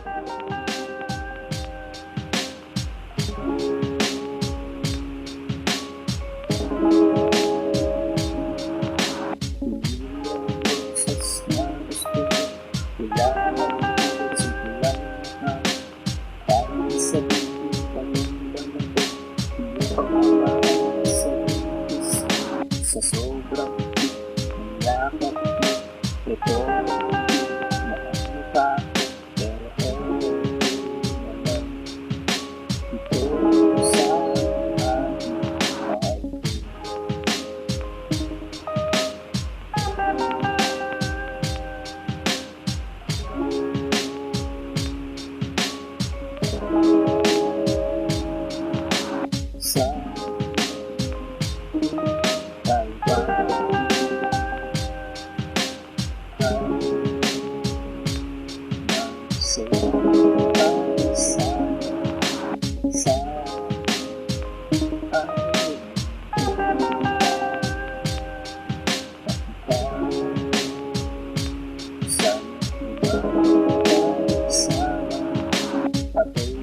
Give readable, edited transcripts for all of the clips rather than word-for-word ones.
Sa sobrang yakap mo, ito nakakita pero naman ito sa aking mahal. Sa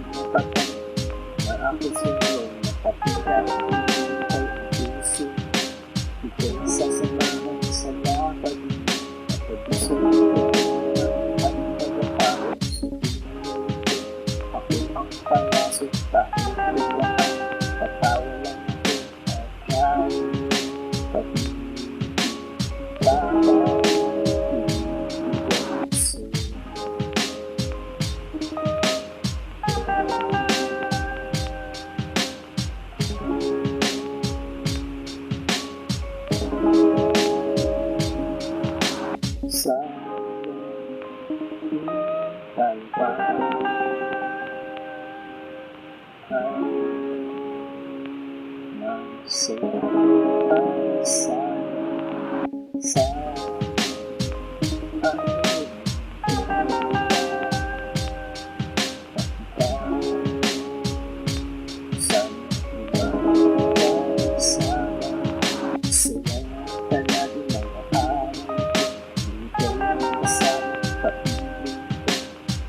sa talpa ng sa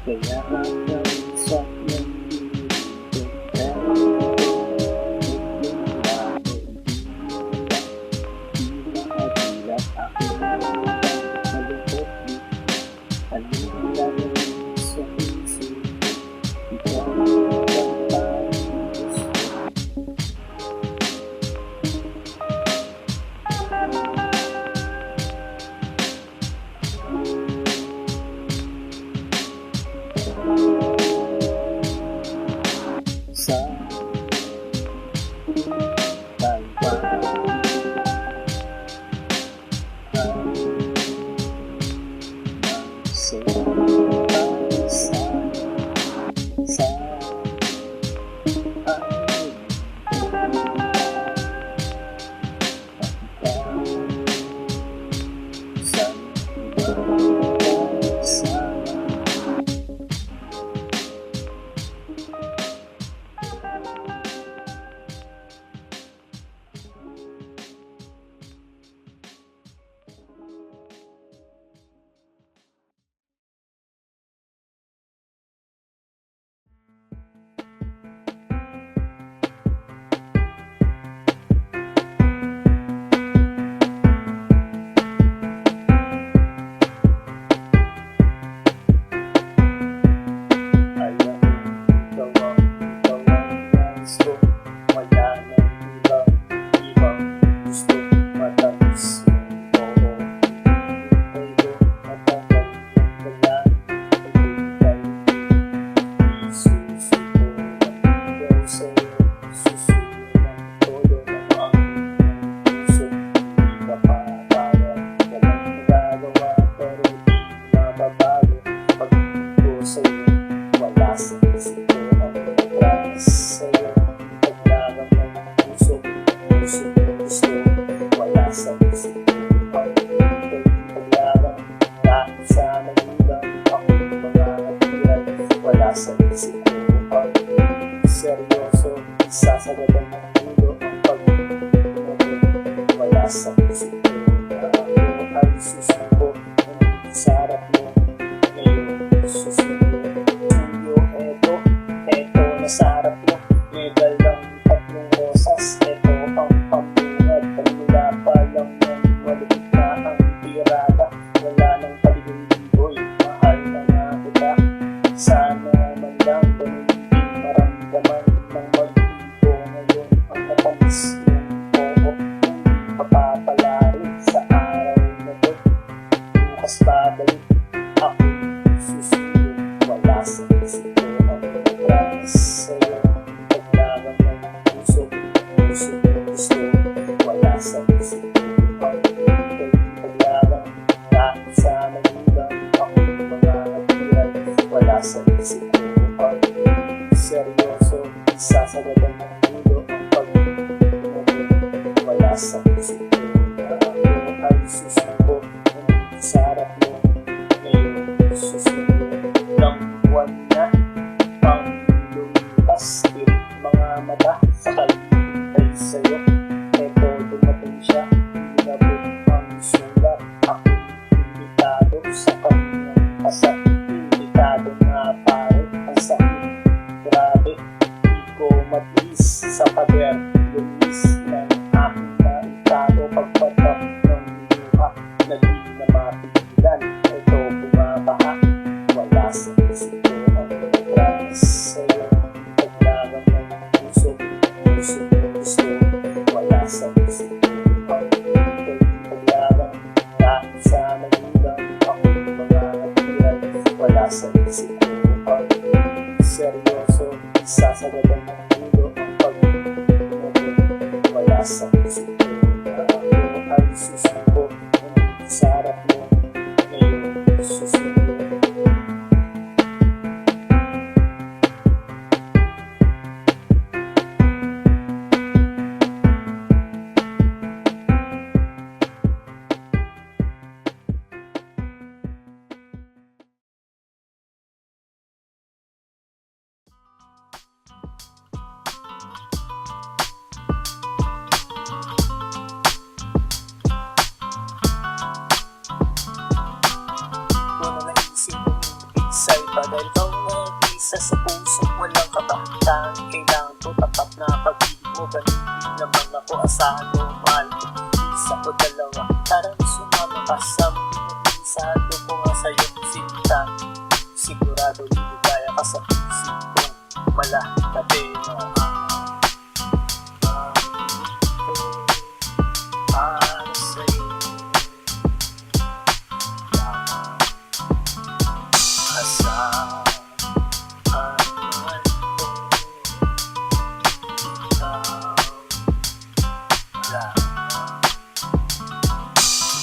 kaya hanggang sa nandito pero yung labo di makadilat ako malungkot di anong gagawin sa isip ikaw ang pangis sa talpa sa isip ko pag seryoso, sasagadan ng mundo ang pag-ibig. Wala sa isip ko na ako ay susuko, sa harap mo ngayon susunod. bukas, eto ang pamungat. Pagmula pa lang ng malupit na ang tirada. Wala nang paligong-ligoy, mahal na nga kita. Sana man lang ganun din maramdaman ng mag-ibo. Ngayon ang matamis yung oo, papapala rin sa araw na to. Bukas babalik, ako susunod. Wala sa isip ko ang promise sa'yo. Paglaban ng puso, gusto. Wala sa isip ko ang paglaban. Kahit sa magulang ako mga natiran. Wala sa isip ko ang seryoso. Sasagadan ng mundo ang pag-ibig. Wala sa isip ko na ako ay susuko. Nandito sa harap mo ngayon, susuko ng buwan na pang lumipas. Tirik mga mata sa kalibay sa'yo. Eto dumating siya, hinabot ang sulat. Ako imbitado sa kanyang kasal. Imbitado nga pare ang sakit. Grabe, di ko matiis sa pader. Lumis ng aking naitado. Pagpatak ng luha na di na mapigilan. Ito bumabaha. Wala sa isip ko ang promise sa'yo. Paglaban ng puso, gusto. Wala sa isip ko ang paglaban. Kahit sa magulang ako mga natiran. Wala sa isip ko ang seryoso. Sasagadan ng mundo ang pag-ibig. Wala sa isip ko na ako ay susuko. Nandito sa harap mo ngayon, susuko. Sa'yo pa dahil ikaw nag-isa sa puso. Walang kabahatan, kailangan ko tapat na pag-ibig mo. Ganun din naman ako, asahan mo, mahal ko. Isa o dalawa, tarang sumama ka sa mga isado ko nga sa'yo, sinta. Sigurado liligaya ka sa isip ko. Malatabi na para sa'yo. Asahan man ko, ikaw lang.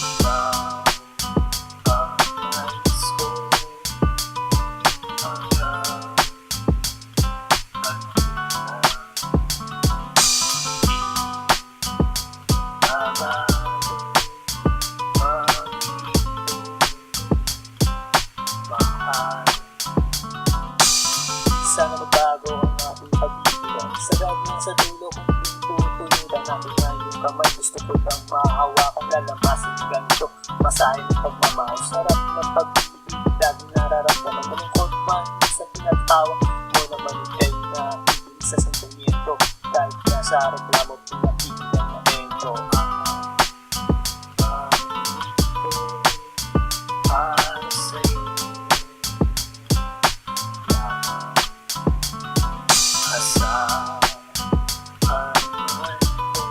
Ikaw ang nais ko hanggang magpunta. Babago, mag-ito, mahal. Sana magbago ang ating pag-ibigan. Sagad na sa dulo kung pintutunuran natin na yung kamay. Gusto ko lang mahawakan, lalamasin ganito. Masahin ng pagmamahal. Sarap ng pag-ibig, laging nararamdaman. Malungkot man sa pinagtawa mo naman ikay na isa sa sentimiento. Kahit na sa reklamo pinakikita na ito. Para sa'yo. Asahan man ko,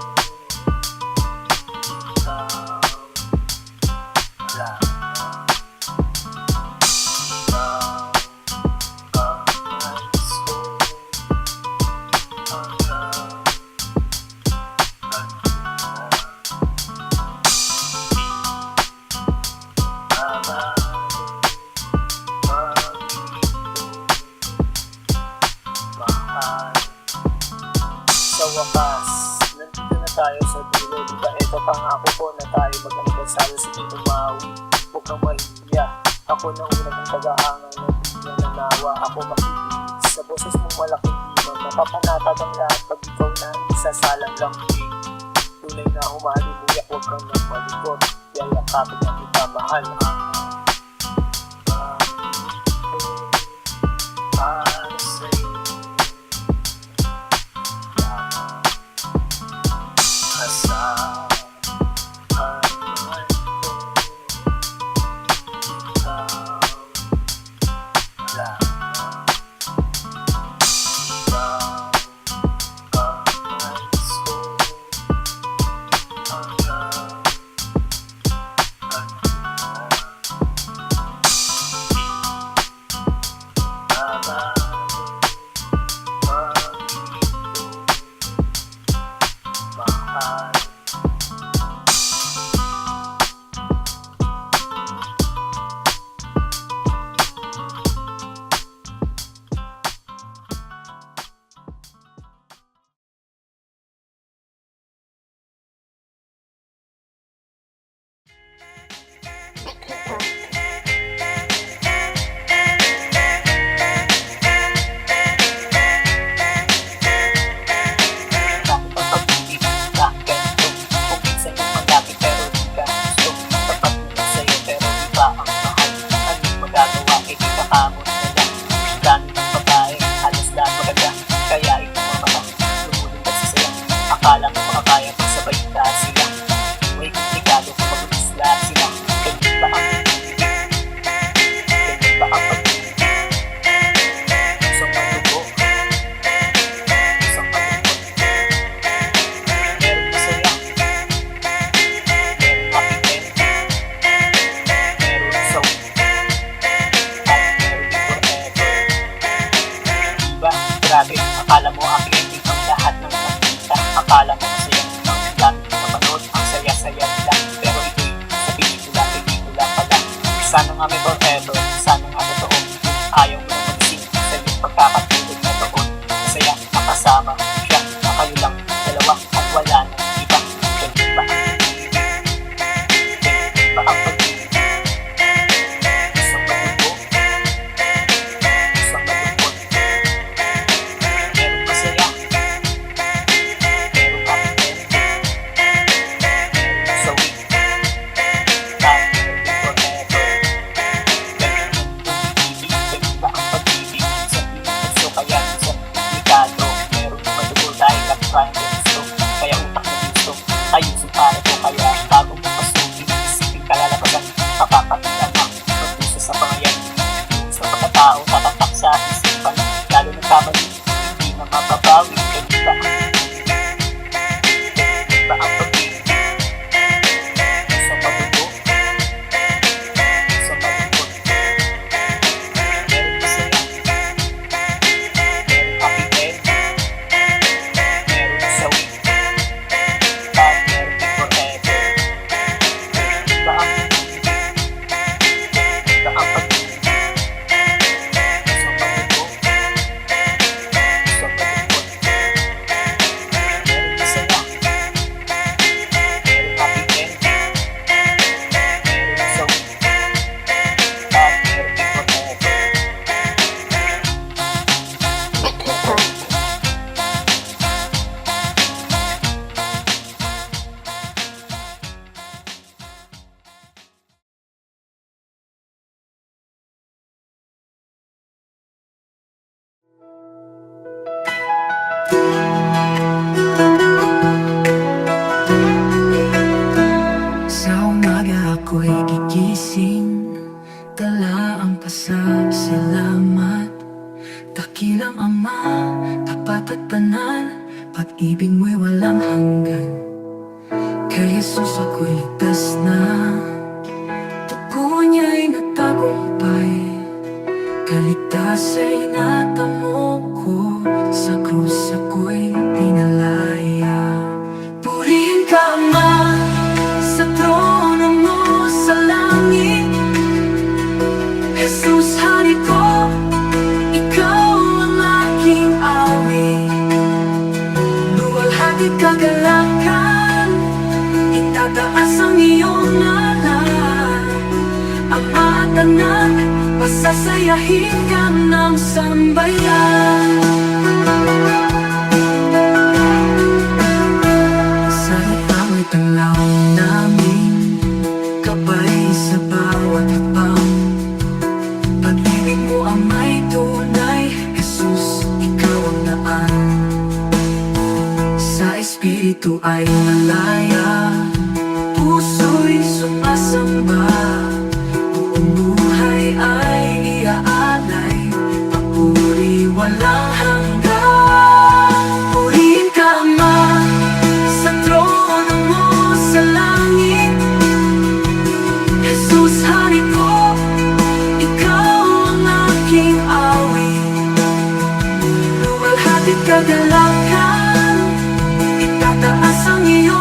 ikaw lang. Ikaw ang nais ko hanggang magpunta. Babago, mag-ito, mahal. Sa wakas, nandito na tayo sa dulo. Diba ito pangako ko na tayo mag-anibersaryo. Sige tumawi, huwag kang mahiya. Ako na una mong pag-aangal na di na nanawa. Ako makikinig sa boses mong malaking dimang. Mapapanatag ang lahat pag ikaw na isasalang lang din. Tunay na humalimuyak, huwag kang nang malikot. Yayakapin na kita mahal. Para sa'yo. mahal. Bakit ang pag-ibig? Bakit ganito? Kung minsan yung malapit pero di ka gusto. Tapat nila sa'yo pero di ba ang mahal? Anong magagawa? Eh di kakamon na lang. Dami ng babae, halos lahat maganda. Kaya ikaw mamata, lumulong ka sa saya. Akala mo makakaya pagsabay ka sila. May komplikado kung mag-ulis lahat sila. Ganyan ba ang pag-ibig? Ganyan ba ang pag-ibig? Isang malubo, isang malungkot. Meron masaya, meron happy end, meron sawi, at meron din forever. Diba? Grabe, akala mo happy ending ang lahat ng nakita. Akala mo masaya ang dami ng napanood, ang saya-saya nila. Pero ito'y sa pelikula pala. Sana nga may forever, sana nga totoo. Ayaw mo na mag-sing sa iyong pagkakatulog na doon. Masaya, makasama siya, na kayo lang dalawa at wala nang iba. Ganyan ba ang pag-ibig? Ganyan ba ang pag-ibig? Isang malubo, isang malungkot. Meron masaya, meron happy end, meron sawi, at meron din forever. Ganyan ang pag-ibig, ganyan ba ang pag-ibig? Minsan pinupuso kaya minsan komplikado. Meron madugo dahil at trying to gusto. Kaya utak na gusto, ayusin para ko. Kaya bago mo pasukin, isipin kalalabasan. Mapapatilan ang magpusa sa pangayan. Yung sa pagkatao, tatatak sa isipan. Lalo ng kamali, hindi na mapapawi. Ganyan ba ang pag-ibig? Ganyan ba ang pag-ibig? Isang madugo, isang malungkot. Meron masaya, meron happy end, meron sawi, at meron din forever. Ganyan ba ang pag-ibig? Ganyan ba ang pag-ibig? Isang madugo, isang malungkot. Meron masaya, meron happy end, meron sawi, at meron din forever. Sa umaga ako'y gigising, dala ang pasasalamat. Dakilang Ama, tapat at banal, pag-ibig mo'y walang hanggan. Kay Jesus ako'y ligtas na, dugo niya'y nagtagumpay. Kaligtas ay natamo ko, sa krus ako'y pinalaya. Purihin ka Ama, sa trono mo sa langit. Jesus, hari ko, ikaw ang aking awit. Luwalhati kagalakan, itataas ang iyong ngalan. Ama at anak, pasasayahin ka ng sambayan. Sa awit ang laon namin, gabay sa bawat habang. Pag-ibig mo ang may tunay, Jesus, ikaw ang daan. Sa Espiritu ay malaya, puso'y sumasamba. Buong buhay ay iaalay, papuri walang hanggan. Purihin ka Ama, sa trono mo sa langit. Jesus, hari ko, ikaw ang aking awit. Luwalhati't kagalakan, itataas ang iyong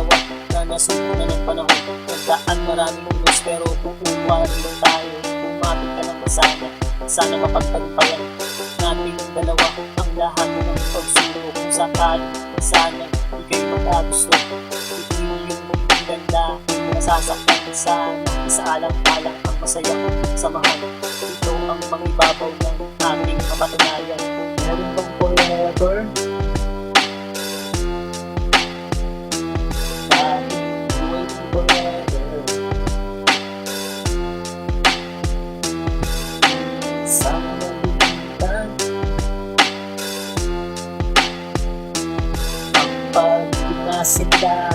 dalawa na nasunan ng panahon. Nagdaan maraming ulos pero kukuha rin tayo. Umapit ka ng masana, sana mapagtagumpayan natin ang dalawa ang lahat ng pagsuro. Kung sakali, sana di kayo magkagusto. Ito'y yung mundong ganda, nasasaktan sana. Isaalang-alang ang masaya samahan. Ito ang mangibabaw ng ating kapatunayan. Meron bang forever? Sila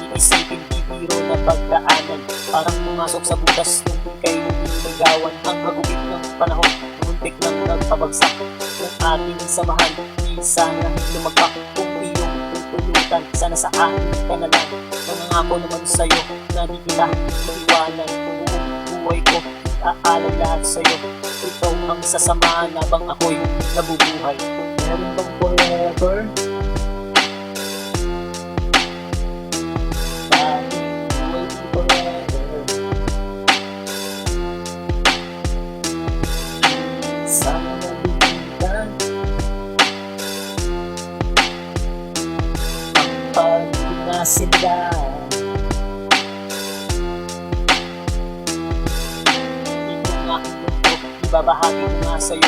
iisipin bibiro na pagdaanan, parang pumasok sa butas nung ika'y niligawan. Ang hagupit ng panahon, muntik nang nagpabagsak ng ating samahan. Di sana lumagpak kung iyong tutulutan, sana sa akin ka na lang. Nangangako naman sa'yo na di kita iiwanan. Buong buhay ko aalay lahat sa'yo. Ikaw ang sasamahan habang ako'y nabubuhay. Meron bang forever? Waiting forever. Sana nabibigyan ang pag-inasila. Ibabahagi ko nga sa'yo,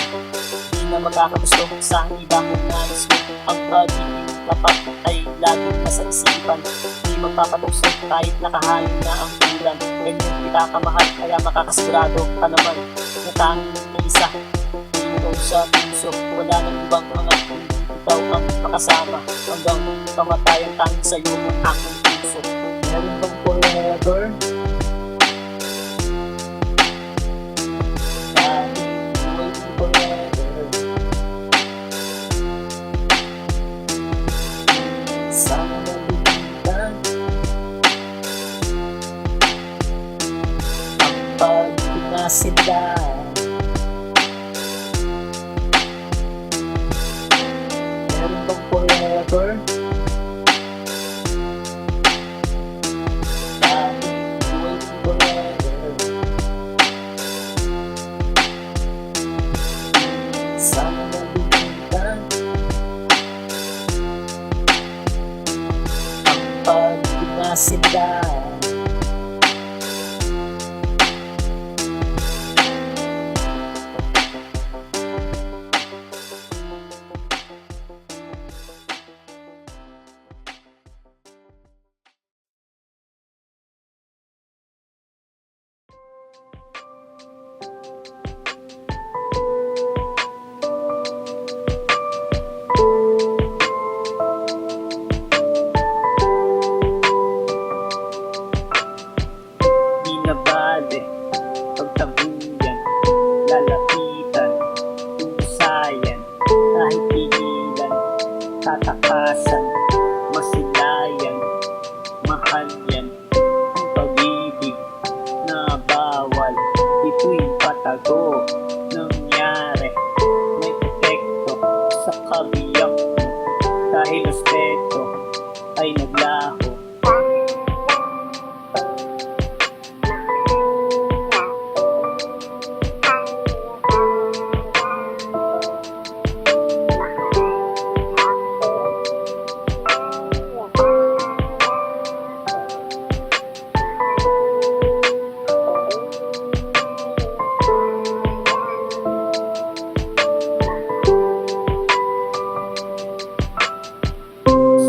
di na magkakagusto sa iba kung nais mo. Ang pagiging tapat ay laging nasa isipan, di magpapatukso kahit nakahain na ang ulan. Ganyan kita kamahal, kaya makakasigurado ka naman na tanging isa. Ikaw sa puso, wala nang ibang mga kundi ikaw ang makasama. Hanggang kamatayan tanging sa'yo ng aking puso. Meron bang forever? Sila meron bang forever? Waiting forever. Sana nabibigyan ang pag-inasila. Pagtabuyan, lalapitan, pusayan, kahit pigilan, tatakasan, masilayan, mahal yan, ang pag-ibig na bawal, ito'y patago, nangyari, may epekto sa kabiyak mo, dahil respeto ay naglaho.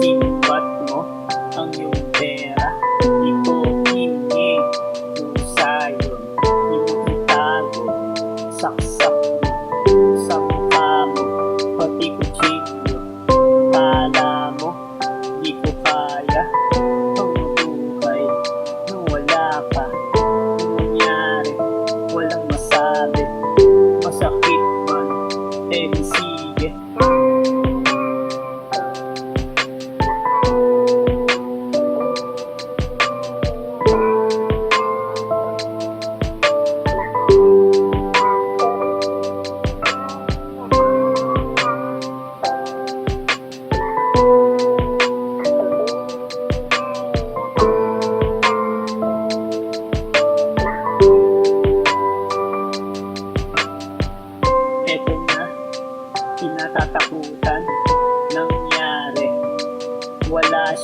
Simpat mo ang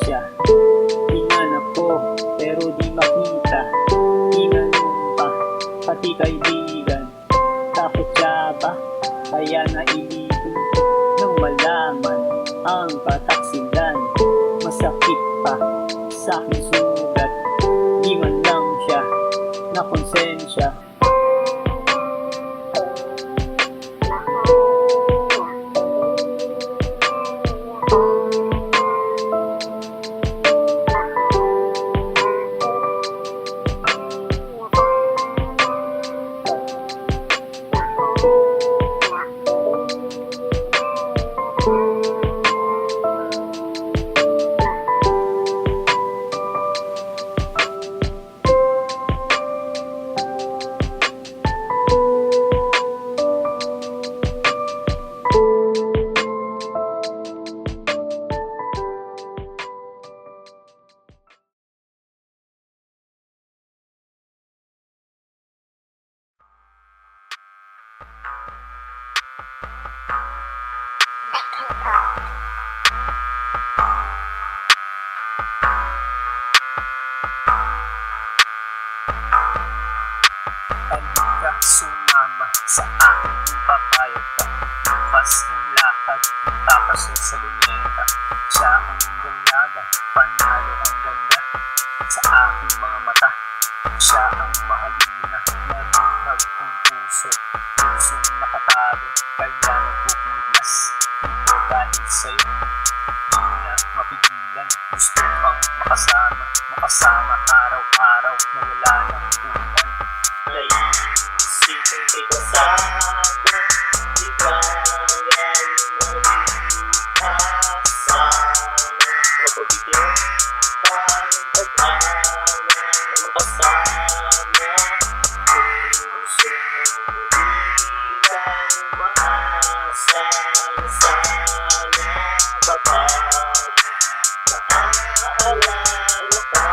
siya. Hinanap ko pero di makita. Tinanong pa pati kaibigan. Takot siya ba? Kaya nailibin nang malaman ang kataksilan. Masakit pa sa aking sugat, di man lang siya na konsensya. Halika, sumama sa aking papayag ka. Bukas ng lakad, tapaso sa luneta. Siya ang dalaga, panalo ang ganda. Sa aking mga mata, siya ang mahalina. Nabihag ang puso, pusong nakatago. Kaya nagpupumiglas, ito dahil sa'yo. Di na mapigilan, gusto pang makasama. Makasama araw-araw na wala ng tutan. Naisipin kay kasama, di kaya mag-asama. Mapabigyan pa ng pag-awa na makasama. Puso mo di kang maasa na sana bababa. Naaalala ka,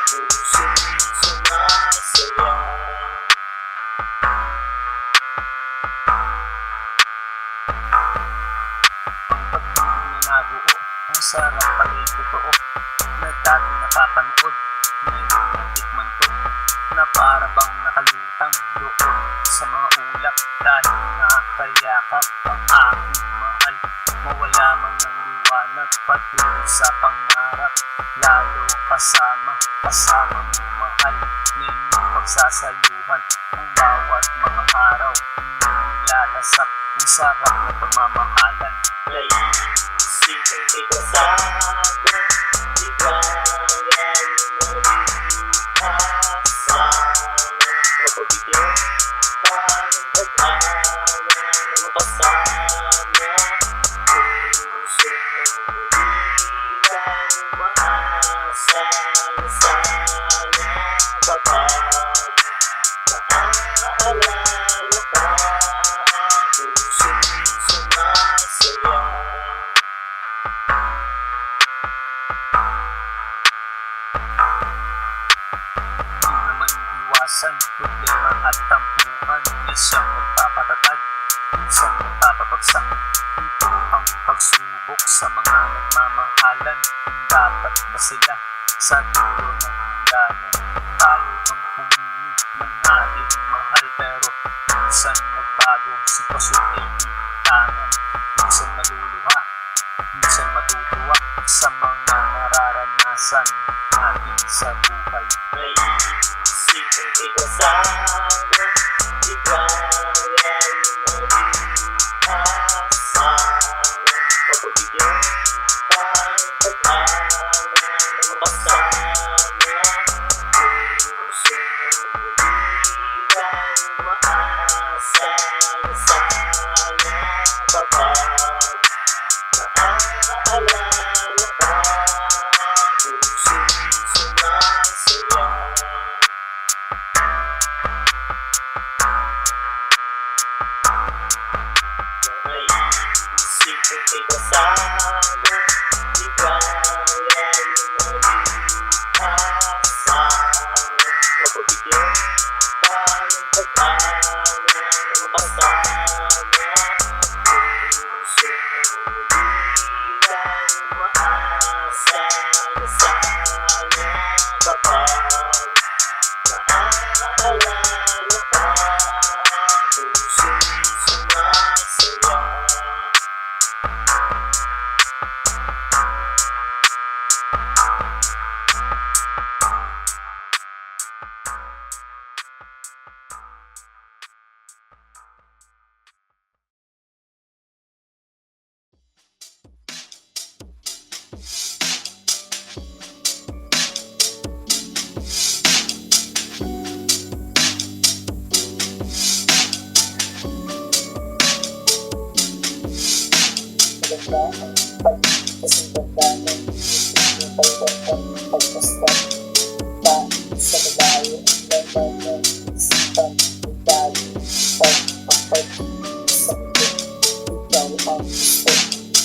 puso'y sumasaya. Nabuo, ang sarap pala'y totoo na dati napapanood. Ngayon natikman ko na para bang nakalutang doon sa mga ulap. Dahil nakakayakap ang aking mahal, mawala man ng liwanag patungo sa pangarap. Lalo kasama mo mahal na inyong pagsasaluhan ang bawat mga araw. Nilalasap ang sarap na pagmamahalan. Naisipin kay kasama, di kaya mag-asama. Mapabigyan pa ng pag-awa na makasama. Puso mo di kang maasa na sana bababa. Naaalala ka, puso'y sumasaya. Di naman iwasan problema at tampuhan na siyang magpapatatag, minsan magpapabagsak. Ito ang pagsubok sa mga nagmamahalan. Dapat ba sila sa dulo ng hangganan? Tayo ang pumili ng ating mahal, pero minsan nagbago, sitwasyon ay tangan. Minsan maluluha, minsan matutuwa sa mga nararanasan natin sa buhay. Naisipin kay kasama, di kaya mag-asama. Mapabigyan pa ng pag-awa na makasama. Puso mo di kang maasa na sana bababa. Naaalala ka, puso'y sumasaya. Naisipin kay kasama, di kaya mag-asama. Mapabigyan pa ng pag-awa na makasama. Puso mo di kang maasa Maganda ang pagkasindanda ng yung pagkakang pagkastan pa sa malayo ang laman ng isipan ng dali pagpapag sa mundo. Ikaw ang gusto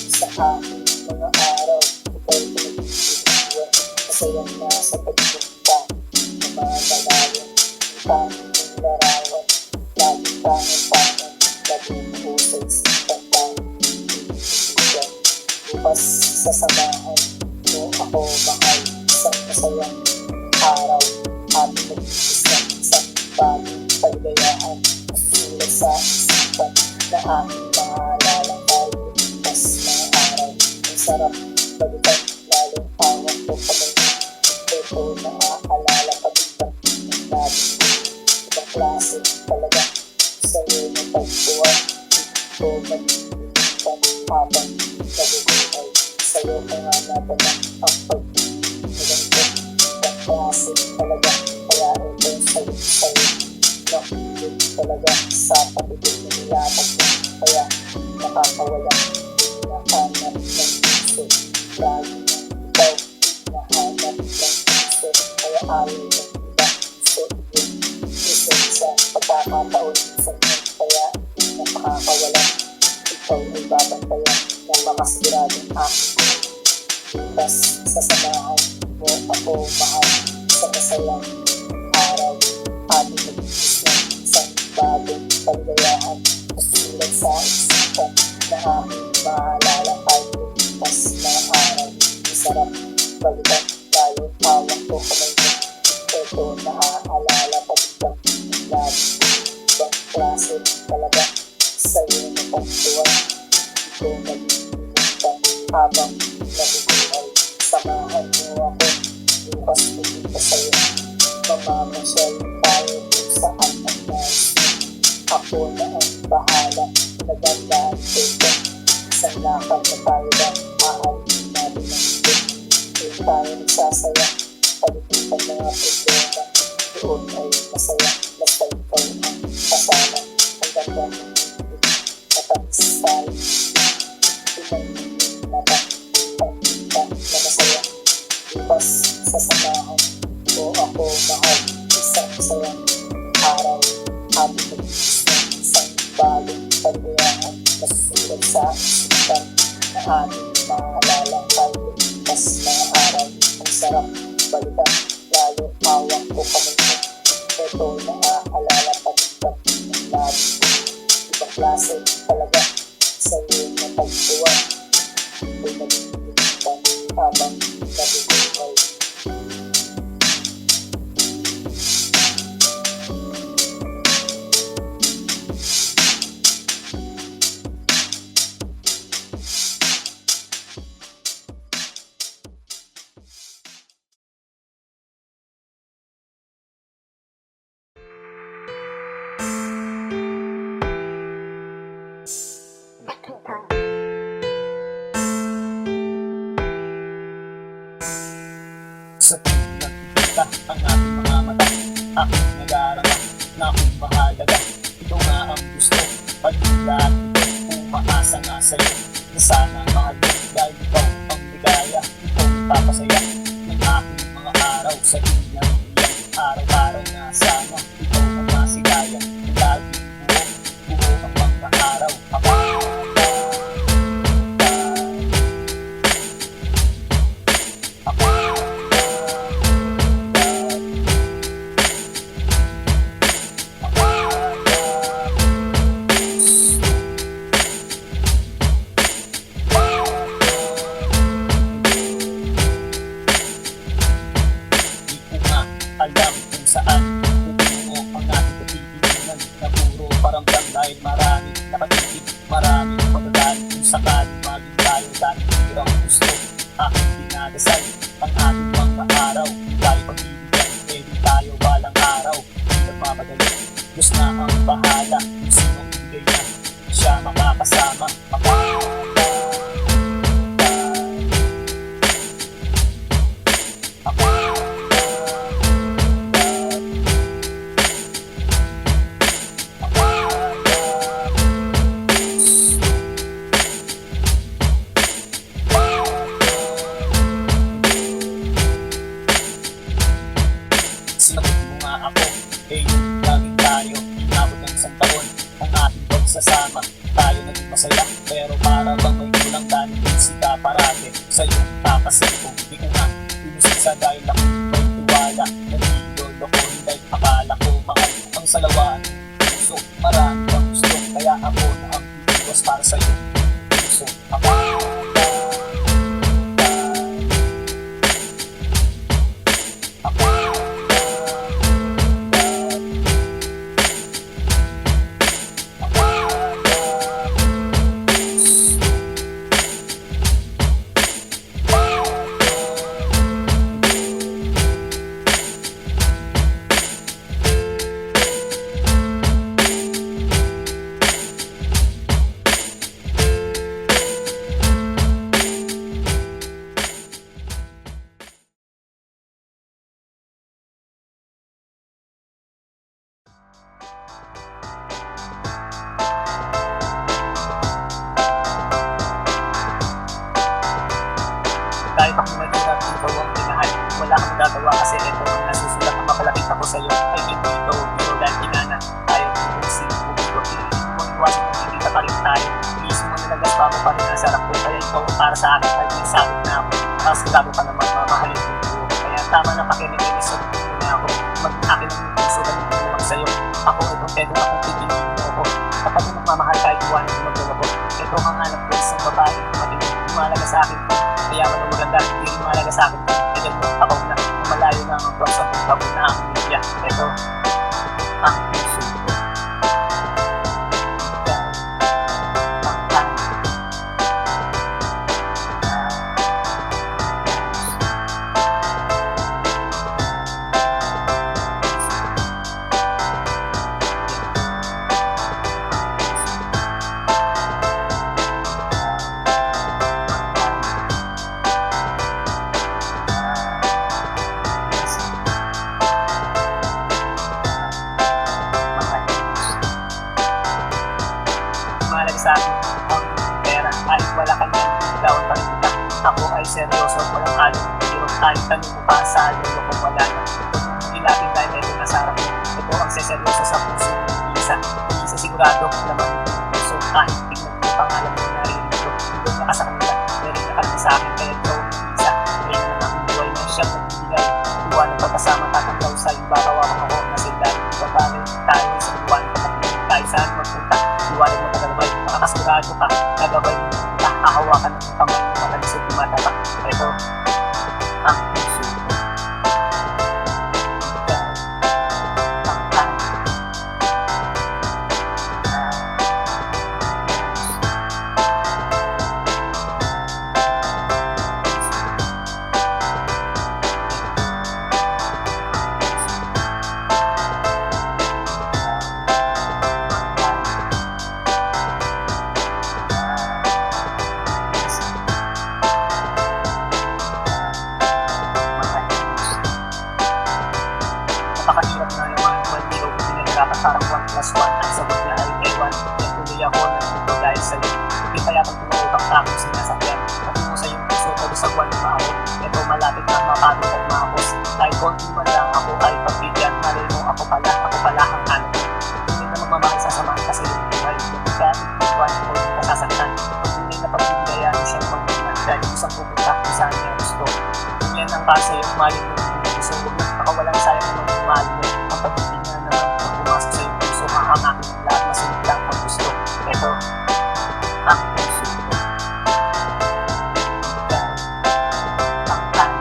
sa aking mga araw. Ikaw pinag-iiwan masayang nasa pagpunta na mga kalayan ang tanging ng larawan. Laging tangan-tangan, laging pusay sa tanging bukas sasamahan mo ako mahal isang masayang araw ating nag-iisang isang bagong kaligayahan masusulat sa isipan na aking maalalang tayo pas mga araw ang sarap balikan lalong awang ko kamay ito na aalala pagkita ng nabi ibang klase talaga sa'yo na pagbuwan ito mag-iipan habang nabubuhay sa'yo kaya natin ang pag-iiganto ang klase talaga kaya ito sa'yo nakilig talaga sa pagiging nilapag mo kaya nakakawala nahanap ng gusto lagi ng ikaw nahanap ng gusto kaya ayaw ng iba so yun isa sa pagkakataon sa inyo kaya nakakawala ikaw ay babantayan ng makasiguradong aking bukas sasamahan mo ako mahal sa masayang araw ating nag-iis ng isang bagong kaligayahan masusulat sa isipan na aking maalala kahit bukas na araw masarap balikan lalo hawak ko kamay mo ito naaalala pagkang labi ibang klase talaga sa'yo na pagtuwan ito nag-iimutan habang nabubuhay samahan mo ako bukas pupunta sa'yo mamamasyal tayo kung saan ang nais mo ako na ang bahala nagandaan ko ito isang lakad na tayo ba aalis natin ng ito kung tayo nagsasaya palipitan mga problema doon ay masaya basta ikaw ang kasama ang ganda ng matamis tayo pinag-ibig mata pagkita na masaya bukas sasamahan mo ako mahal isang masayang araw ating nag-iis ng isang bagong kaligayahan masusulat sa isipan na ating maalala tayo bukas mga araw ang sarap balikan lalo hawak ko kamay mo ito naaalala pagkita ng labi ibang klase talaga sa'yo na pagtuwan ito nag-iimutan habang nabubuhay sa tuwing nagkikita ang ating mga mata aking nag-aarama na kung mahalaga ito nga ang gusto pag-ilat ito umaasa nga sa'yo na sana mahal ko dahil ikaw ang ligaya ikaw ang papasaya ng aking mga araw sa inyang iyan araw-araw na sana ikaw ang masigaya lagi buo ang mga araw alam kung saan pupungo ang ating pagtitinan na puro paramdam dahil maraming nakatitig, maraming pagdadaan kung sakaling maging tayo dahil hirang gusto aking dinadasal ang ating mga araw dahil pagbibigyan, pwede tayo balang araw hindi nagmamadali, Diyos na ang bahala kung sino bigay niya siya makakasama sa'yo ay hindi ito biro dahil kinana tayo kung sino bumiro. Hindi mo iwasan kung hindi ka pa rin tayo. Please mo nalagas pa mo pa rin ang sarap ko. Kaya ikaw para sa akin ay may sabit na ako. Tapos gago ka naman mamahalin mo ko. Kaya tama na pakinig sa mo na ako. Mag-akin ang puso ganun ko naman sa'yo. Ako itong pwede akong pipiliin mo ako. Kapag mo magmamahal kahit iwanan mo magdala ko. Ito ang anak ko isang babae. Matinong lumalaga sa akin ko. Kaya man ang maganda, hindi rin malaga sa akin ko. Kaya mo ako na malayo na ang pag sa pagbago na ang media. Ito ang puso ko. Mahalaga sa akin ang pera kahit wala ka niyan, bitawan pa rin kita. Ako ay seryoso, walang halong pero kahit tanong mo pa sa lolo kung wala na. Huwag mong ilapin dahil ito nasa harap mo. Ito ang seseryoso sa puso ng isa. Isa sigurado naman yung puso kahit tignan mo pangalan mo narinig ko. Hindi na ka sa kanila, meron na ka lang sa akin kaya ikaw ang isa. Kaya na ang buhay na siyang nagbibigay. Iwan ang pagkasama tatanggaw sa iba kawawan ako na sila. Ibabagay tayo sa iwan kapatid tayo saan magpunta. Iwanan mo tagalabay, makakasigurado ka, nagabay mo, hahawakan ng kamay mo matalisod yung mata. Ito, ang puso ko. Ikaw, ang akin. Napakahirap na naman, maliro ko pinagkarapat parang 1+1 at sagot na ay ewan. Kaya tuloy ako nandito dahil sa'yo. Hindi kaya pag tumawag ang akong sinasakyan. Patungo sa iyong puso, pag-usagwan ng maabot. Ito malapit na mapagod at maapos. Kahit konti man lang ako ay pagbigyan. Malay mo ako pala ang hanap. Hindi na magmamahal sa samahan kasi yung buhay. Hindi ka iwan o hindi ka sasaktan. Pag-tunay na pagbibigayaan siyang panguna dahil isang pupunta kung saan niya gusto. Yan ang para sa'yo, malay mo yung puso. Huwag na nakawalang sayang naman yung mahal mo. Ang pag-ibig nga naman, pag pumasok sa iyong puso, hahangakin ang lahat, masunod lang ang gusto. Ito, ang puso ko. Ikaw, ang akin.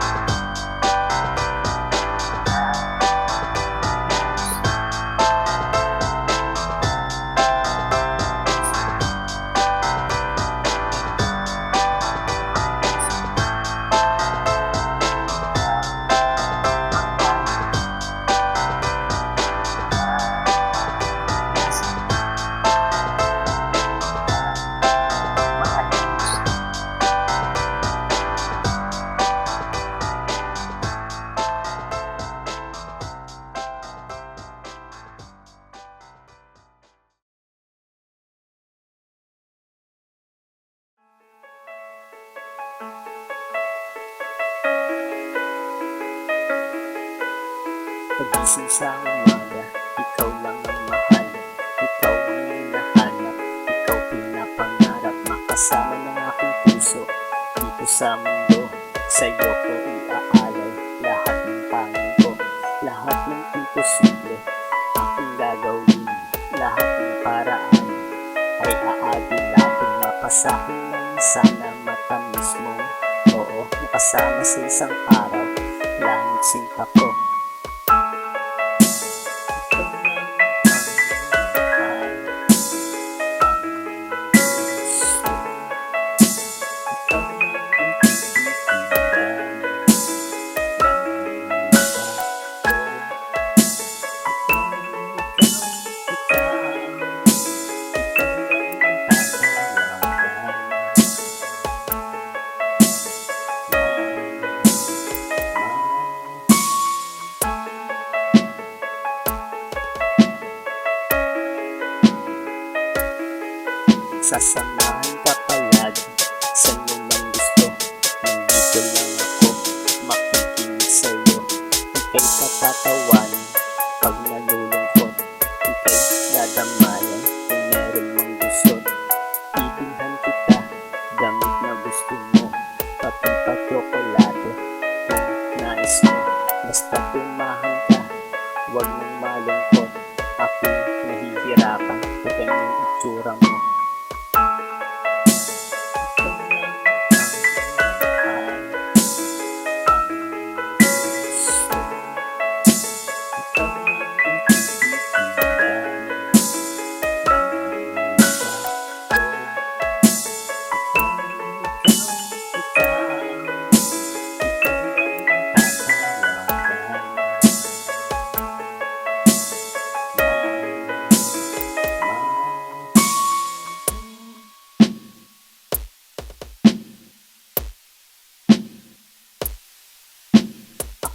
Pagising sa umaga, ikaw lang ang mahal. Ikaw ang hinahanap, ikaw pinapangarap. Makasama ng aking puso, dito sa mundo. Sa'yo ko iaalay lahat ng pangin ko. Lahat ng imposible, aking gagawin. Lahat ng paraan ay aagin natin. Mapasahin lang sana matamis mo. Oo, makasama sa isang araw, langit sinta ko. Sasamahan ka palagi sa lumang gusto. Nandito lang ako, makikinig sa'yo. Ika'y patatawanin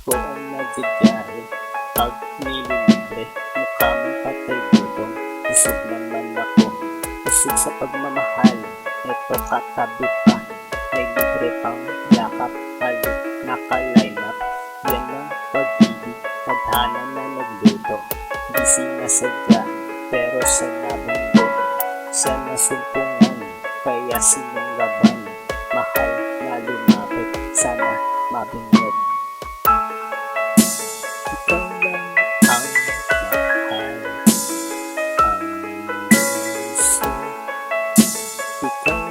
Ako ang nagbibiyahe pag nililibre. Mukha mong patay gutom, isip naman ako. Isip sa pagmamahal, eto katabi pa. May libre pang yakap, halik, naka-line up. Yan ang pag-ibig, tadhana na nagluto. Di sinasadya, pero sa nabundo. Siya nasumpungan, kaya sinunggaban. Mahal na lumapit, sana mabingwit. Ikaw lang ang mahal, ang gusto. Ikaw